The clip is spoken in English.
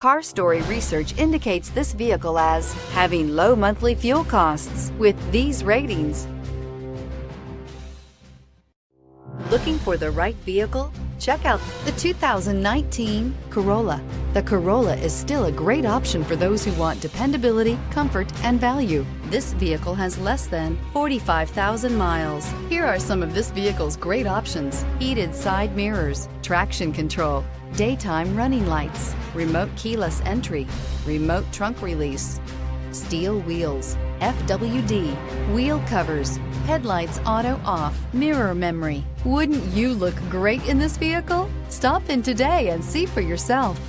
Car Story research indicates this vehicle as having low monthly fuel costs with these ratings. Looking for the right vehicle? Check out the 2019 Corolla. The Corolla is still a great option for those who want dependability, comfort, and value. This vehicle has less than 45,000 miles. Here are some of this vehicle's great options: heated side mirrors, traction control, daytime running lights, remote keyless entry, remote trunk release, steel wheels, FWD, wheel covers, headlights auto off, mirror memory. Wouldn't you look great in this vehicle? Stop in today and see for yourself.